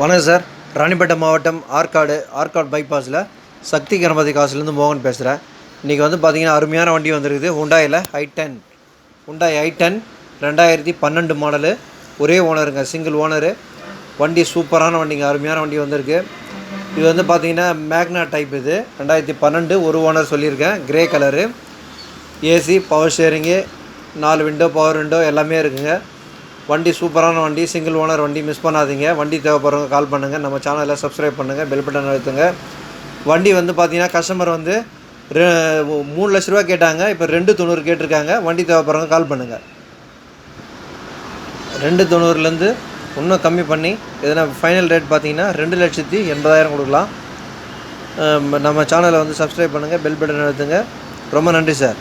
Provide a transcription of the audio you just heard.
வணக்கம் சார். ராணிப்பேட்டை மாவட்டம் ஆற்காடு பைபாஸில் சக்தி கணபதி காசுலேருந்து மோகன் பேசுகிறேன். இன்றைக்கி வந்து பார்த்திங்கன்னா அருமையான வண்டி வந்துருக்குது. ஹுண்டாயில் i10 2012 மாடலு, ஒரே ஓனருங்க, சிங்கிள் ஓனரு. வண்டி சூப்பரான வண்டிங்க, அருமையான வண்டி வந்திருக்கு. இது வந்து பார்த்திங்கன்னா மேக்னா டைப். இது 2012, ஒரு ஓனர் சொல்லியிருக்கேன். Grey colour, AC, power sharing, 4 window, power window எல்லாமே இருக்குங்க. வண்டி சூப்பரான வண்டி, சிங்கிள் ஓனர் வண்டி, மிஸ் பண்ணாதீங்க. வண்டி தேவைப்படுறவங்க கால் பண்ணுங்கள். நம்ம சேனலை சப்ஸ்கிரைப் பண்ணுங்கள், பெல் பட்டன் அழுத்துங்க. வண்டி வந்து பார்த்திங்கன்னா கஸ்டமர் வந்து 3 லட்ச ரூபா கேட்டாங்க. இப்போ 290 கேட்டிருக்காங்க. வண்டி தேவைப்படுறவங்க கால் பண்ணுங்கள். 290லேருந்து இன்னும் கம்மி பண்ணி எதனா ஃபைனல் ரேட் பார்த்திங்கன்னா 2,80,000 கொடுக்கலாம். நம்ம சேனலை வந்து சப்ஸ்கிரைப் பண்ணுங்கள், பெல் பட்டன் அழுத்துங்க. ரொம்ப நன்றி சார்.